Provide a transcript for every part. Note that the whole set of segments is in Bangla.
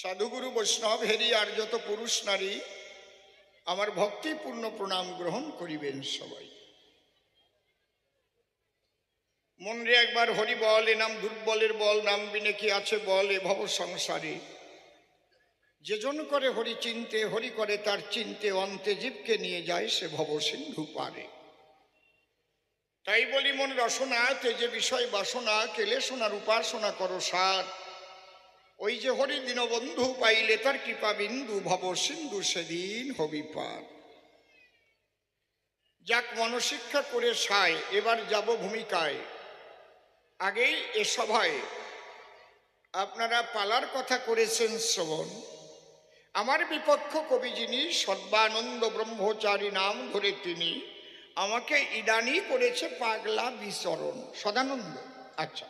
সাধুগুরু বৈষ্ণব হেরি আর যত পুরুষ নারী আমার ভক্তিপূর্ণ প্রণাম গ্রহণ করিবেন সবাই। মনরে একবার হরি বল, এ নাম দুর্বলের বল, নাম বিনে কি আছে বল এ ভব সংসারে। যেজন করে হরি চিনতে, হরি করে তার চিনতে, অন্তে জীবকে নিয়ে যায় সে ভব সিন্ধু পারে। তাই বলি মন রসনা তেজে বিষয় বাসনা, কেলে সোনার উপাসনা করো সার। ওই যে হরি দীনবন্ধু পাইলে তার কৃপা বিন্দু, ভব সিন্ধু সেদিন হবি পার। যাক মনশিক্ষা করে সায়, এবার যাব ভূমিকায়। আগেই এ সভায় আপনারা পালার কথা করেছেন শ্রবণ। আমার বিপক্ষ কবি যিনি সর্বানন্দ ব্রহ্মচারী নাম ধরে তিনি, আমাকে ইদানি করেছে পাগলা বিচরণ। সদানন্দ আচ্ছা,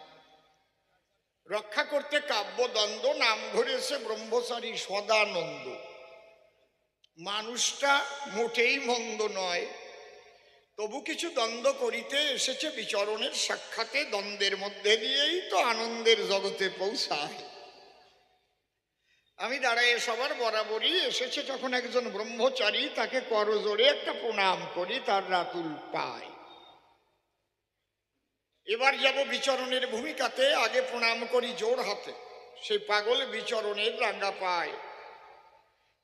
রক্ষা করতে কাব্যদ্বন্দ্ব নাম ধরেছে ব্রহ্মচারী সদানন্দ। মানুষটা মোটেই মন্দ নয়, তবু কিছু দ্বন্দ্ব করিতে এসেছে বিচরণের সাক্ষাতে। দ্বন্দ্বের মধ্যে দিয়েই তো আনন্দের জগতে পৌঁছায়। আমি দাঁড়ায় সবার বরাবরই এসেছে যখন একজন ব্রহ্মচারী, তাকে করজোড়ে একটা প্রণাম করি, তার রাতুল পায়। এবার যাব বিচরণের ভূমিকাতে, আগে প্রণাম করি জোর হাতে সেই পাগল বিচরণের রাঙ্গা পায়।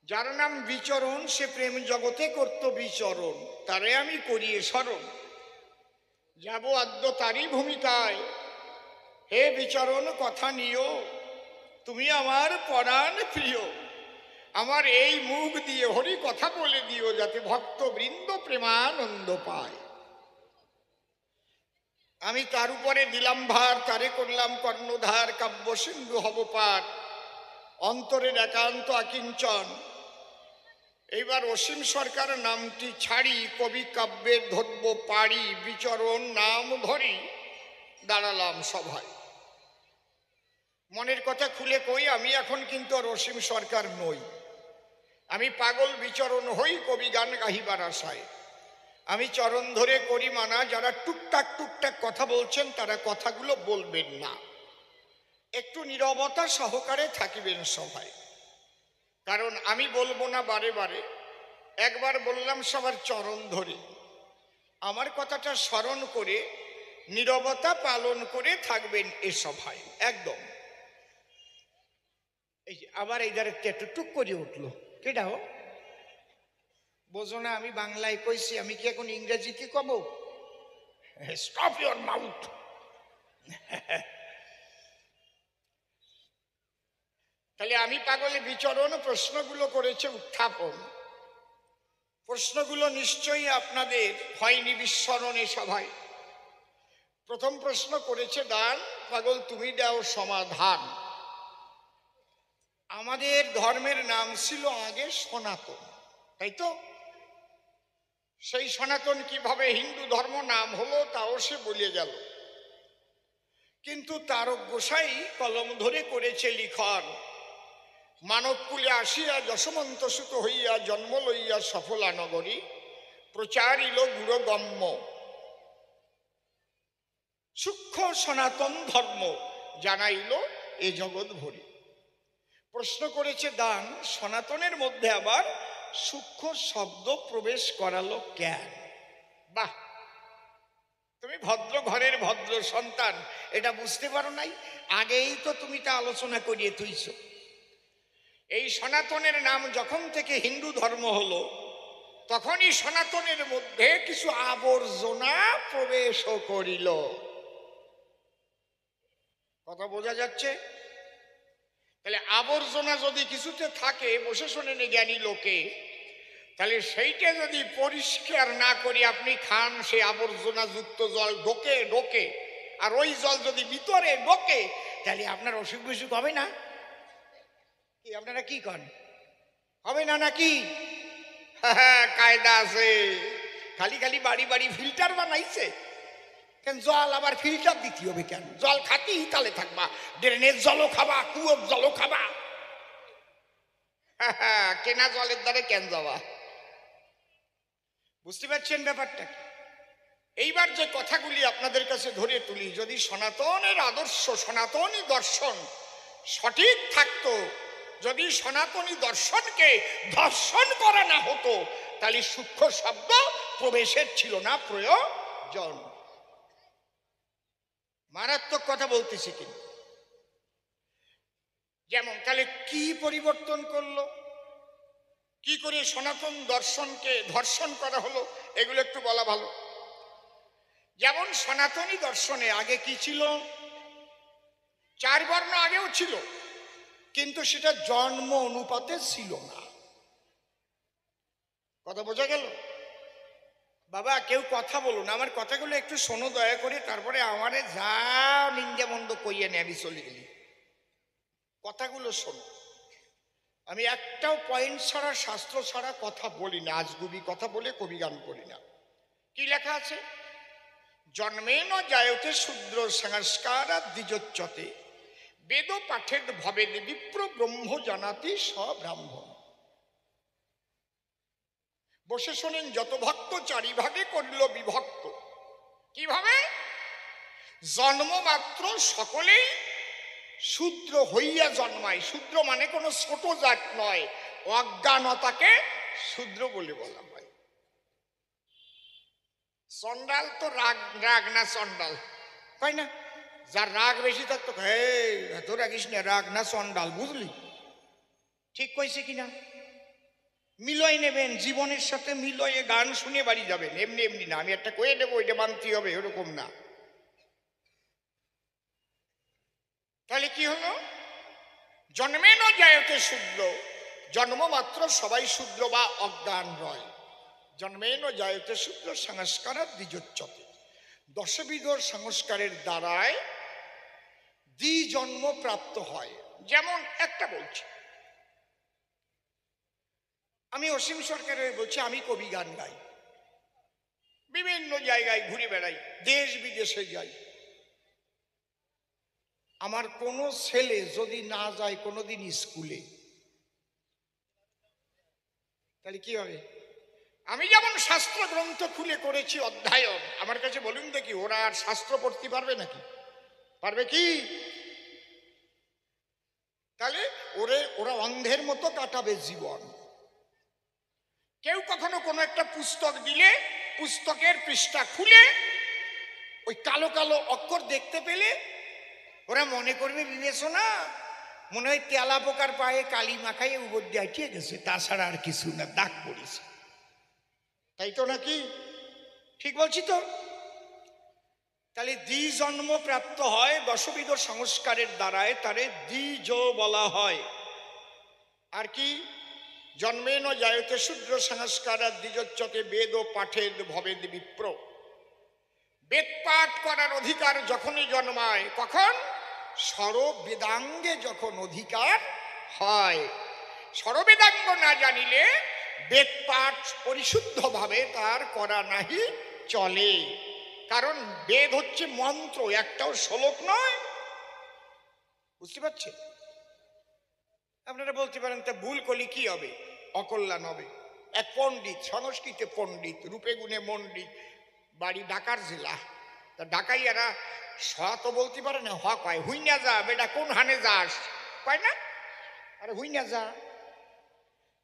যার নাম বিচরণ সে প্রেম জগতে করত বিচরণ, তারে আমি করিয়ে স্মরণ। যাব আদ্য তারই ভূমিকায়। হে বিচরণ কথা নিও, তুমি আমার পরাণ প্রিয়। আমার এই মুখ দিয়ে হরি কথা বলে দিও, যাতে ভক্তবৃন্দ প্রেমানন্দ পায়। আমি তার উপরে দিলাম ভার, তারে করলাম কর্ণধার, কাব্য সিন্ধু হব পার, অন্তরের একান্ত আকিঞ্চন। এইবার অসীম সরকার নামটি ছাড়ি, কবি কাব্যের ধরব পাড়ি, বিচরণ নাম ধরি দাঁড়ালাম সভায়। মনের কথা খুলে কই, আমি এখন কিন্তু আর অসীম সরকার নই। আমি পাগল বিচরণ হই কবি গান গাহিবার আশায়। আমি চরণ ধরে করি মানা, যারা টুকটাক টুকটাক কথা বলছেন তারা কথাগুলো বলবেন না, একটু নীরবতা সহকারে থাকিবেন সবাই। কারণ আমি বলবো না বারে বারে, একবার বললাম সবার চরণ ধরে। আমার কথাটা স্মরণ করে নীরবতা পালন করে থাকবেন এ সভায় একদম। এই যে আবার এই ধারে একটু টুক করে উঠলো, কেটাও বোঝো না আমি বাংলায় কইছি, আমি কি এখন ইংরেজিতে কব? Stop your mouth. তাহলে আমি পাগলে বিচরণ প্রশ্নগুলো করেছে উত্থাপন। প্রশ্নগুলো নিশ্চয়ই আপনাদের হয়নি বিস্মরণে সভায়। প্রথম প্রশ্ন করেছে দান, পাগল তুমি দাও সমাধান। আমাদের ধর্মের নাম ছিল আগে সনাতন, তাই তো? সেই সনাতন কিভাবে হিন্দু ধর্ম নাম হলো তাও সে বলে গেল। কিন্তু তারক গোসাই কলম ধরে করেছে লিখন, মানবকুলে আসিয়া যশমন্ত সুত হইয়া জন্ম লইয়া সফলা নগরী, প্রচারিল গুরগম্য সূক্ষ্ম সনাতন ধর্ম, জানাইল এ জগৎ ভরি। প্রশ্ন করেছে দান, সনাতনের মধ্যে আবার সূক্ষ্ম শব্দ প্রবেশ করালো কেন? বাহ, তুমি ভদ্র ঘরের ভদ্র সন্তান, এটা বুঝতে পারো নাই? আগেই তো তুমি তা আলোচনা করিয়ে তুইছ। এই সনাতনের নাম যখন থেকে হিন্দু ধর্ম হলো, তখনই সনাতনের মধ্যে কিছু আবর্জনা প্রবেশ করিল। কথা বোঝা যাচ্ছে? তাহলে আবর্জনা যদি কিছুতে থাকে, বসে শোনেন জ্ঞানী লোকে, তাহলে সেইটা যদি পরিষ্কার না করি আপনি খান, সে আবর্জনা যুক্ত জল ঢোকে ঢোকে, আর ওই জল যদি ভিতরে ঢোকে, তাহলে আপনার অসুখ বিসুখ হবে না? কি আপনারা কি করেন, হবে না নাকি? হ্যাঁ, কায়দা আছে। খালি খালি বাড়ি বাড়ি ফিল্টার বানাইছে কেন? জল আবার ফিল্টার দিতে হবে কেন? জল খাতেই তালে থাকবা, ড্রেনের জলও খাবা, কুয়োর জলও খাবা। হ্যাঁ, কেনা জলের দ্বারে কেন যাওয়া? বুঝতে পারছেন ব্যাপারটা কি? এইবার যে কথাগুলি আপনাদের কাছে ধরে তুলি, যদি সনাতনের আদর্শ, সনাতনী দর্শন সঠিক থাকতো, যদি সনাতনী দর্শনকে ধর্ষণ করা না হতো তাহলে সূক্ষ্ম শব্দ প্রবেশের ছিল না প্রয়োজন। মারাত্মক কথা বলতেছি কিন্তু। যেমন তাহলে কি পরিবর্তন করলো, কি করে সনাতন দর্শনকে ধর্ষণ করা হলো, এগুলো একটু বলা ভালো। যেমন সনাতনী দর্শনে আগে কি ছিল, 4 বর্ণ আগেও ছিল, কিন্তু সেটা জন্ম অনুপাতে ছিল না। কথা বোঝা গেল? বাবা কেউ কথা বলুন, আমার কথাগুলো একটু শোনো দয়া করে, তারপরে আমারে যা নিন্দা মন্দ কইয়ে নে, আমি চলে গেলি। কথাগুলো শোনো। আমি একটাও পয়েন্ট ছাড়া, শাস্ত্র ছাড়া কথা বলি না, আজগুবি কথা বলে কবি গান করি না। কি লেখা আছে? জন্মেন জায়তে শূদ্র সংস্কারাৎ দ্বিজোচ্যতে বেদ পাঠেদ ভবেদ বিপ্র ব্রহ্ম জানাতি সব্রাহ্মণ। বসে শোনেন, যত ভক্ত 4 ভাগে করিল বিভক্ত। কিভাবে? জন্ম মাত্র সকলেই শূদ্র হইয়া জন্মায়। শূদ্র মানে কোনো ছোট জাত নয়, অজ্ঞানতাকে শূদ্র বলে বলা হয়। চন্ডাল তো রাগ না চন্ডাল, তাই না? যার রাগ বেশি থাকতো, এত রাগিস না, রাগ না চন্ডাল, বুঝলি? ঠিক কইছে কিনা? মিলয় নেবেন, জীবনের সাথে মিলয়ে গান শুনে বাড়ি যাবেন, এমনি এমনি না। আমি একটা কয়ে দেবো এটা মানতে হবে, এরকম না। তাহলে কি হলো? জন্মেন জায়তে শূদ্র, জন্ম মাত্র সবাই শূদ্র বা অজ্ঞান রয়। জন্মেন জায়তে শূদ্র সংস্কারাৎ দ্বিজোচ্যতে, 10বিধ সংস্কারের দ্বারায় দ্বিজন্ম প্রাপ্ত হয়। যেমন একটা বলছি, আমি অসীম সরকারের বলছি, আমি কবি গান গাই, বিভিন্ন জায়গায় ঘুরে বেড়াই, দেশ বিদেশে যাই। আমার কোনো ছেলে যদি না যায় কোনোদিন স্কুলে, তাহলে কি হবে? আমি যেমন শাস্ত্র গ্রন্থ খুলে করেছি অধ্যয়ন, আমার কাছে বলুন দেখি, ওরা আর শাস্ত্র পড়তে পারবে নাকি? পারবে কি? তাহলে ওরা অন্ধের মতো কাটাবে জীবন। কেউ কখনো কোনো একটা পুস্তক দিলে পুস্তকের পৃষ্ঠা খুলে ওই কালো কালো অক্ষর দেখতে পেলে ওরা মনে করবে বিবেচনা, মনে হয় তেলা পোকার পায়ে কালি মাখাইয়ে উপর দিয়ে আটিয়ে গেছে, তাছাড়া আর কিছু না, দাগ পড়েছে। তাই তো নাকি? ঠিক বলছি তো? তাহলে দ্বিজন্ম প্রাপ্ত হয় 10বিধ সংস্কারের দ্বারায়, তারে দ্বিজ বলা হয়। আর কি? জন্মেন জায়তে শূদ্র সংস্কারাৎ দ্বিজোচ্যতে বেদ পাঠেদ ভবেদ বিপ্র। বেদ পাঠ করার অধিকার যখনই জন্মায়, কখন? সর্ববেদাঙ্গে যখন অধিকার হয়। সর্ববেদাঙ্গ না জানিলে বেদ পাঠ পরিশুদ্ধভাবে তার করা নাহি চলে। কারণ বেদ হচ্ছে মন্ত্র, একটাও শ্লোক নয়। বুঝতে পারছেন? আপনারা বলতে পারেন তা ভুল করলে কি হবে? অকল্যাণ হবে। এক পণ্ডিত, সংস্কৃতে পণ্ডিত, রূপে গুণে মণ্ডিত, বাড়ি ঢাকার জেলা। তা ঢাকাইয়ারা স তো বলতে পারে না, হ কয়, হুইনা যা বেটা, কোন হানে যাস, কয় না? আরে হুইনা যা।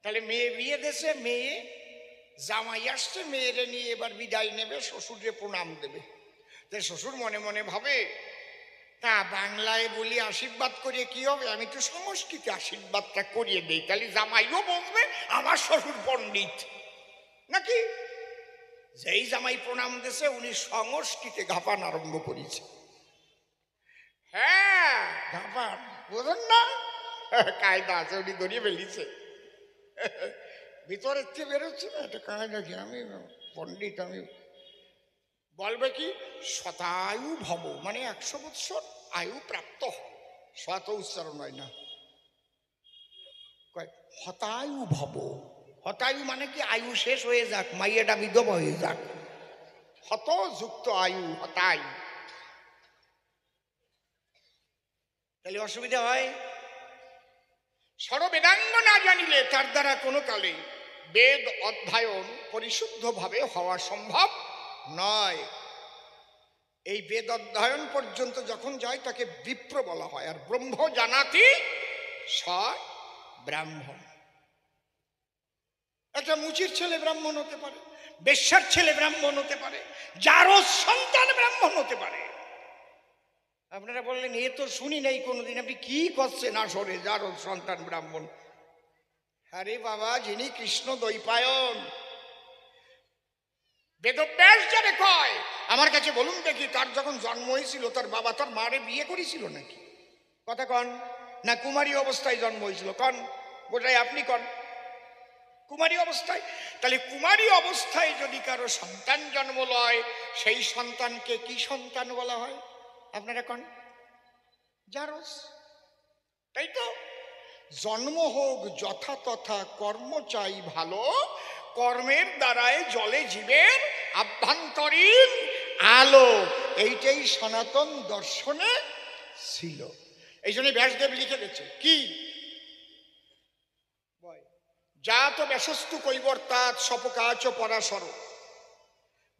তাহলে মেয়ে বিয়ে দেশে, মেয়ে জামাই আসছে, মেয়েরে নিয়ে এবার বিদায় নেবে, শ্বশুরে প্রণাম দেবে। তাই শ্বশুর মনে মনে ভাবে, তা বাংলায় বলি আশীর্বাদ করিয়ে কি হবে, আমি তো সংস্কৃতে আশীর্বাদটা করিয়ে দেই, তাহলে জামাইও বলবে আমার শ্বশুর পণ্ডিত নাকি। যেই জামাই প্রণাম দিয়েছে উনি সংস্কৃতে ঘাপান আরম্ভ করেছে। হ্যাঁ ঘাপান, বোঝেন না? কায়দা আছে, উনি ধরিয়ে ফেলিছে। ভিতরের চেয়ে বেরোচ্ছে না, এটা কায়দা কি, আমি পণ্ডিত। আমি বলবে কি, শতায়ু ভব, মানে 100 বৎসর আয়ু প্রাপ্ত। শত উচ্চারণ হয় না, হতায়ু ভব। হতায়ু মানে কি, আয়ু শেষ হয়ে যাক, মাইয়াটা বিধবা হয়ে যাক। হত যুক্ত আয়ু, হতায়ু। তাহলে অসুবিধা হয়। সর্ববেদাঙ্গ না জানিলে তার দ্বারা কোনো কালে বেদ অধ্যয়ন পরিশুদ্ধভাবে হওয়া সম্ভব নয়। এই বেদ অধ্যয়ন পর্যন্ত যখন যায় তাকে বিপ্র বলা হয়। আর ব্রহ্ম জানাতি ব্রাহ্মণ। একটা মুচির ছেলে ব্রাহ্মণ হতে পারে, বেশ্যার ছেলে ব্রাহ্মণ হতে পারে, যারও সন্তান ব্রাহ্মণ হতে পারে। আপনারা বললেন এ তো শুনি নাই কোনোদিন, আপনি কি করছেন আসরে যারও সন্তান ব্রাহ্মণ? আরে বাবা, যিনি কৃষ্ণ দ্বৈপায়ন, বেদব্যাস যারে কয়, আমার কাছে বলুন দেখি, তার যখন জন্ম হয়েছিল তার বাবা তার মারে বিয়ে করেছিল নাকি? কথা কন না কুমারী অবস্থায় জন্ম হয়েছিল? কন গোটাই আপনি কন, কুমারী অবস্থায়। তাহলে কুমারী অবস্থায় যদি কারো সন্তান জন্ম লয়, সেই সন্তানকে কি সন্তান বলা হয়? আপনারা কন, জারস। তাই তো, জন্ম হোক যথাতথা, কর্ম চাই ভালো, কর্মের দ্বারায় জলে জীবের আভ্যন্তরীণ আলো। এইটাই সনাতন দর্শনে ছিল। এই জন্য ব্যাসদেব লিখে গেছে কি, জাত ব্যাসস্তু কৈবর্তাৎ সপকাচ পরাশর,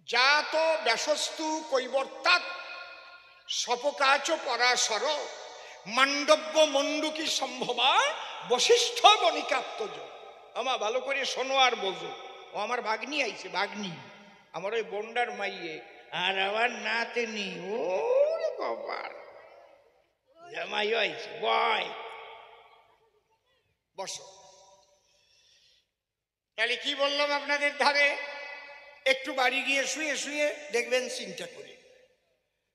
জাত ব্যাসস্তু কৈবর্তাৎ সপকাচ পরাশর, মান্ডব্য মণ্ডুকি সম্ভবা বশিষ্ঠ গণিকাত্মজ। আমা ভালো করে শোনো আর বোঝো। ও আমার ভাগ্নি আইছে, ভাগ্নি আমার ওই বন্ডার মাইয়ে, আর আমার নাতনি। ও কপাল, জামাই আইছে, বয় বসো। তাহলে কি বললাম আপনাদের ধারে, একটু বাড়ি গিয়ে শুয়ে শুয়ে দেখবেন চিন্তা করে।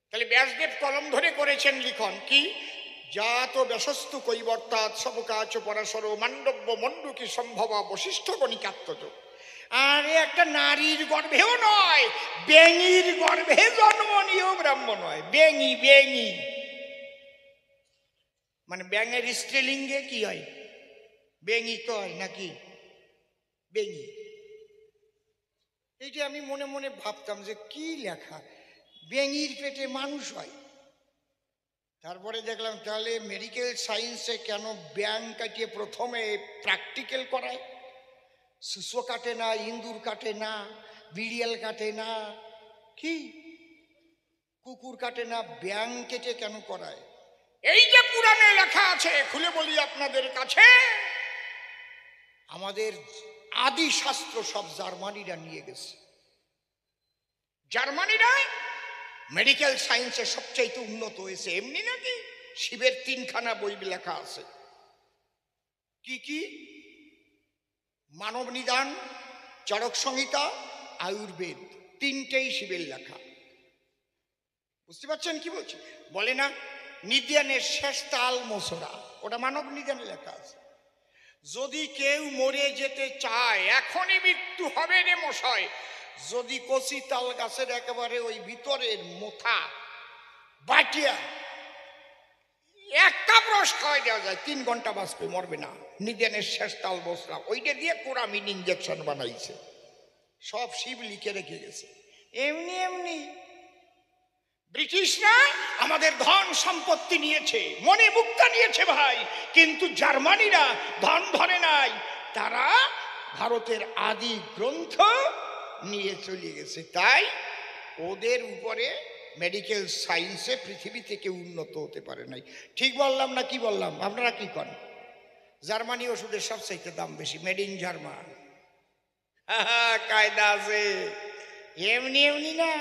তাহলে ব্যাসদেব কলম ধরে করেছেন লিখন কি, জাত ব্যাসস্তু কৈবর্তাৎ সবকাচ পরাশর, মান্ডব্য মণ্ডুকি সম্ভবা বশিষ্ঠ গণিকাত্মজ। আর একটা নারীর গর্ভেও নয়, বেঙির গর্ভে জন্ম নিয়েও ব্রাহ্মণ নয়। বেঙি, বেঙি মানে ব্যাঙের স্ত্রীলিঙ্গে কি হয়? বেঙি কয় নাকি? বেঙি। এইটা আমি মনে মনে ভাবতাম যে কি লেখা, বেঙির পেটে মানুষ হয়। তারপরে দেখলাম তাহলে মেডিকেল সায়েন্সে কেন ব্যাঙ কাটিয়ে প্রথমে প্র্যাকটিক্যাল করায়? শুষ্য কাটে না, ইন্দুর কাটে না, বিড়িয়াল কাটে না, কি কুকুর কাটে না, ব্যাঙ কেটে কেন করায়? এই যে পুরাণে লেখা আছে, খুলে বলি আপনাদের কাছে, আমাদের আদি শাস্ত্র সব জার্মানিরা নিয়ে গেছে। জার্মানিরা মেডিকেল সায়েন্সে সবচাইতে উন্নত হয়েছে। এমনি নাকি, শিবের 3খানা বই লেখা আছে। কি কি? মানব নিদান, চরক সংহিতা, আয়ুর্বেদ, 3টেই শিবের লেখা। বুঝতে পারছেন কি বলছি? বলে না নিদানের শেষ তাল মোসরা, ওটা মানব নিদানে লেখা আছে। যদি কেউ মরে যেতে চায়, এখনই মৃত্যু হবে রে মশাই, যদি কচি তাল গাছের একেবারে ওই ভিতরের মোথা বাটিয়া এক কাপ রস খাওয়াই দেওয়া যায়, 3 ঘন্টা বাঁচবে, মরবে না। নিদেনের শেষ তাল বসরা, ওইটা দিয়ে কোরামিন ইঞ্জেকশন বানাইছে। সব শিব লিখে রেখে গেছে। এমনি এমনি ব্রিটিশরা আমাদের ধন সম্পত্তি নিয়েছে, মনে মুক্তা নিয়েছে ভাই, কিন্তু জার্মানিরা ধন ধরে নাই, তারা ভারতের আদি গ্রন্থ নিয়ে চলে গেছে। তাই ওদের উপরে মেডিকেল সায়েন্সে পৃথিবী থেকে উন্নত হতে পারে নাই। ঠিক বললাম না কি বললাম? আপনারা কি করেন? জার্মানি ওষুধের সবচাইতে দাম বেশি, মেড ইন জার্মান। কায়দা আছে, এমনি এমনি না।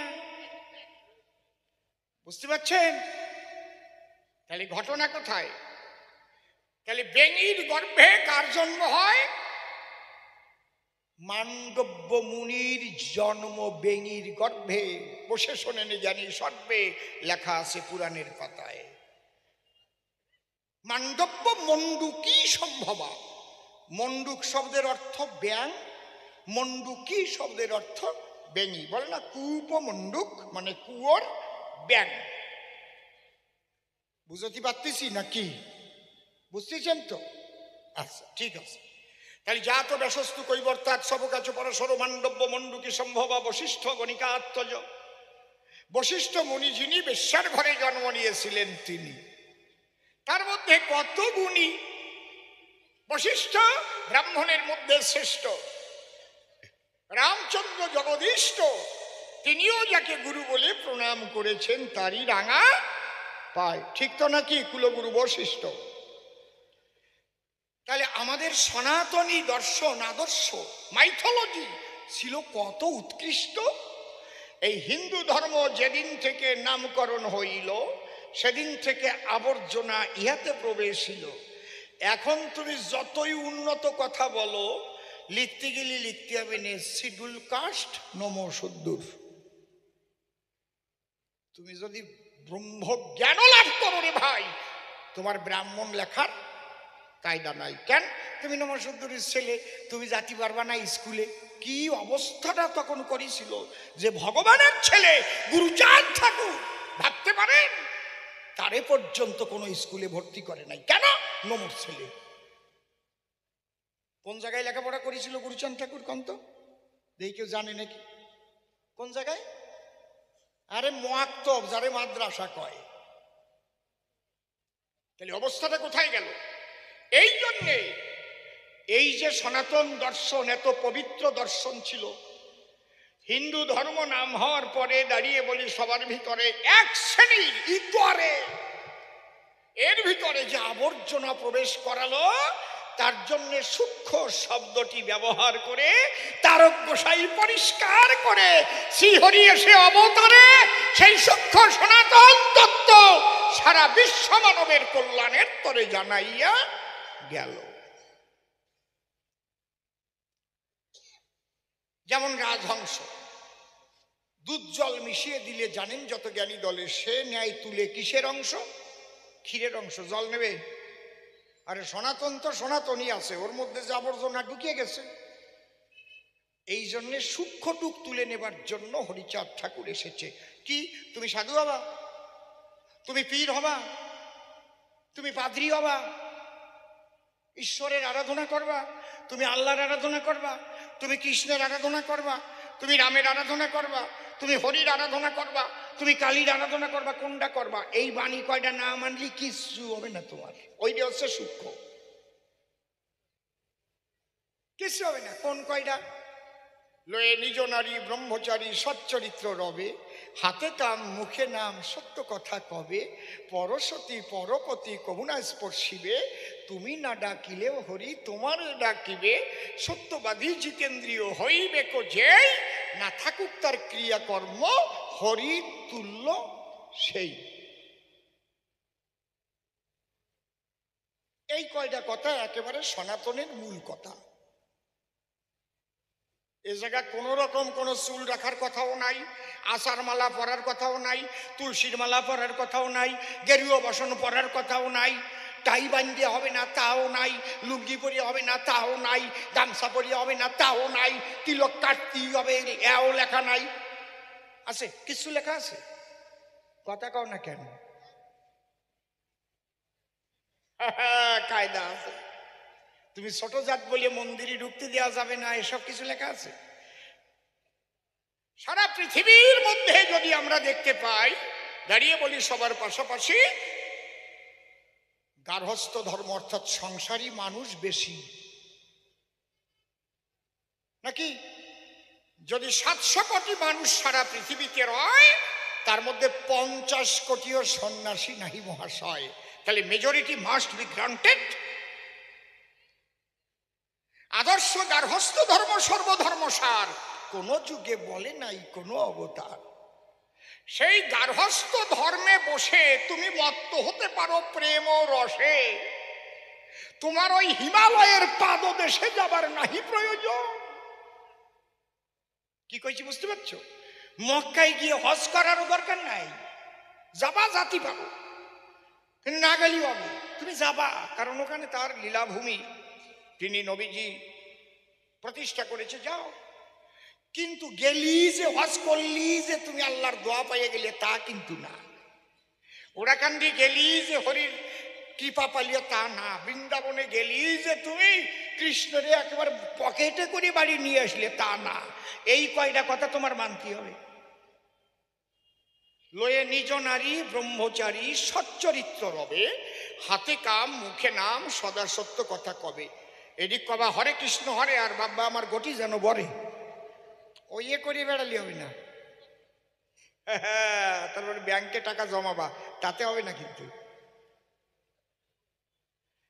বুঝতে পারছেন? তাহলে ঘটনা কোথায়? তাহলে বেঙির গর্ভে কার জন্ম হয়? মান্ডব্য মুনির জন্ম বেঙির গর্ভে। বসে শোনেন জানি, সর্বে লেখা আছে পুরাণের পাতায়। মান্ডব্য মণ্ডুকি সম্ভবা, মণ্ডুক শব্দের অর্থ ব্যাং, মণ্ডুকি শব্দের অর্থ বেঙি। বলে না কূপ মণ্ডুক মানে কুয়োর ব্যাং। বুঝতে পারতেছি নাকি? বুঝতেছেন তো? আচ্ছা ঠিক আছে। তাহলে জাত ব্যাসস্তু কৈবর্তাৎ সবকাচ পরশর, মান্ডব্য মণ্ডুকি সম্ভবা বশিষ্ঠ গণিকাত্মজ। বশিষ্ঠ মুনি যিনি বেশ্যার ঘরে জন্ম নিয়েছিলেন, তিনি তার মধ্যে কত গুণী! বশিষ্ঠ ব্রাহ্মণের মধ্যে শ্রেষ্ঠ। রামচন্দ্র জগদীষ্ট, তিনিও যাকে গুরু বলে প্রণাম করেছেন, তারই রাঙা পায়। ঠিক তো নাকি? কুলগুরু বশিষ্ঠ। তাহলে আমাদের সনাতনী দর্শন আদর্শ মাইথোলজি ছিল কত উৎকৃষ্ট। এই হিন্দু ধর্ম যেদিন থেকে নামকরণ হইল সেদিন থেকে আবর্জনা ইহাতে প্রবেশিল। এখন তুমি যতই উন্নত কথা বলো, লিখতে গেলে লিখতে হবে নে শিডিউল কাস্ট নমঃশূদ্র। তুমি যদি ব্রহ্ম জ্ঞান লাভ করো রে ভাই, তোমার ব্রাহ্মণ লেখার কায়দা নাই। কেন? তুমি নমঃশূদ্রের ছেলে, তুমি জাতি পারবা না স্কুলে। কি অবস্থাটা তখন করেছিল যে ভগবানের ছেলে গুরুচাঁদ ঠাকুর, ভাবতে পারেন, তারে পর্যন্ত কোনো স্কুলে ভর্তি করে নাই। কেন? নমর ছেলে। কোন জায়গায় লেখাপড়া করেছিল গুরুচাঁদ ঠাকুর কন্ত দেখি কেউ জানে নাকি? কোন জায়গায়? আরে মুআক্তব, যারে মাদ্রাসা কয়। তাহলে অবস্থাটা কোথায় গেল? এই জন্যে এই যে সনাতন দর্শন এত পবিত্র দর্শন ছিল, হিন্দু ধর্ম নাম হওয়ার পরে দাঁড়িয়ে বলি সবার ভিতরে এক শ্রেণীর ইতরে এর ভিতরে যে আবর্জনা প্রবেশ করালো, তার জন্য সূক্ষ্ম শব্দটি ব্যবহার করে তারক গোসাই পরিষ্কার করে শ্রীহরি এসে অবতারে সেই সূক্ষ্ম সনাতন তত্ত্ব সারা বিশ্ব মানবের কল্যাণের তরে জানাইয়া গেল। যেমন রাজহংস, দুধ জল মিশিয়ে দিলে জানেন যত জ্ঞানী দলে সে ন্যায় তুলে কিসের অংশ? ক্ষীরের অংশ। জল নেবে? আরে সনাতন তো সনাতনই আছে, ওর মধ্যে যে আবর্জনা ঢুকিয়ে গেছে। এই জন্য সূক্ষ্মটুক তুলে নেবার জন্য হরিচাঁদ ঠাকুর এসেছে। কি তুমি সাধু হবা? তুমি পীর হবা? তুমি পাদ্রী হবা? ঈশ্বরের আরাধনা করবা? তুমি আল্লাহর আরাধনা করবা? তুমি কৃষ্ণের আরাধনা করবা? তুমি রামের আরাধনা করবা? তুমি হরির আরাধনা করবা? তুমি কালীর আরাধনা করবা? কোনটা করবা? এই বাণী কয়টা না মানলে কিছু হবে না তোমার। ওইটা হচ্ছে সূক্ষ্ম, কিছু হবে না। কোন কয়টা? লয়ে নিজ নারী ব্রহ্মচারী সচ্চরিত্র রবে, হাতে কাম মুখে নাম সত্য কথা কবে, পরসতী পরপতি কহুনা স্পর্শিবে, তুমি না ডাকিলেও হরি তোমার ডাকিবে, সত্যবাদী জিতেন্দ্রীয় হইবে কো যেই, না থাকুক তার ক্রিয়াকর্ম হরি তুল্য সেই। এই কয়টা কথা একেবারে সনাতনের মূল কথা। এ জায়গা কোনো রকম কোনো চুল রাখার কথাও নাই, আচার মালা পরার কথাও নাই, তুলসীর মালা পরার কথাও নাই, গেরুয়া বসন পরার কথাও নাই, টাই বান্ধিয়ে হবে না তাও নাই, লুঙ্গি পরিয়ে হবে না তাও নাই, গামছা পরিয়ে হবে না তাও নাই, তিলক কাটতেই হবে এও লেখা নাই। আছে? কিছু লেখা আছে? কথা কও না কেন? কায়দা আছে। তুমি ছোট জাত বলে মন্দিরে ঢুকতে দেওয়া যাবে না, এসব কিছু লেখা আছে। সারা পৃথিবীর মধ্যে যদি আমরা দেখতে পাই, দাঁড়িয়ে বলি সবার পাশাপাশি গার্হস্থ্য ধর্ম অর্থাৎ সংসারী মানুষ বেশি নাকি? যদি 700 কোটি মানুষ সারা পৃথিবীতে রয়, তার মধ্যে 50 কোটিও সন্ন্যাসী নাহি মহাশয়। তাহলে মেজরিটি মাস্ট বি গ্রান্টেড। আদর্শ গার্হস্থ্য ধর্ম সর্বধর্ম সার, কোন যুগে বলে নাই কোনো অবতার। সেই গার্হস্থ্য ধর্মে বসে তুমি মত্ত হতে পারো প্রেম ও রসে, তোমার ওই হিমালয়ের পাদদেশে যাবার নাহি প্রয়োজন। কি কইছি বুঝতে পারছো? মক্কায় গিয়ে হজ করারও দরকার নাই, যাবা জাতি পাবো, না গেলেও হবে, তুমি যাবা, কারণ ওখানে তার লীলাভূমি, তিনি নবীজি প্রতিষ্ঠা করেছে, যাও। কিন্তু গেলি যে হজ করলি যে তুমি আল্লাহর দোয়া পাইয়ে গেলে তা কিন্তু না। ওরাকান্দি গেলি যে হরির কৃপা পালিয়ে তা না। বৃন্দাবনে গেলি যে তুমি কৃষ্ণরে একেবারে পকেটে করে বাড়ি নিয়ে আসলে তা না। এই কয়টা কথা তোমার মানতে হবে। লয়ে নিজ নারী ব্রহ্মচারী সচ্চরিত্র রবে, হাতে কাম মুখে নাম সদা সত্য কথা কবে। এদিক কবা হরে কৃষ্ণ হরে, আর বাবা আমার গটি যেন বরে। ওই করে বেড়ালি হবে না। তারপরে ব্যাংকে টাকা জমাবা, তাতে হবে না। কিন্তু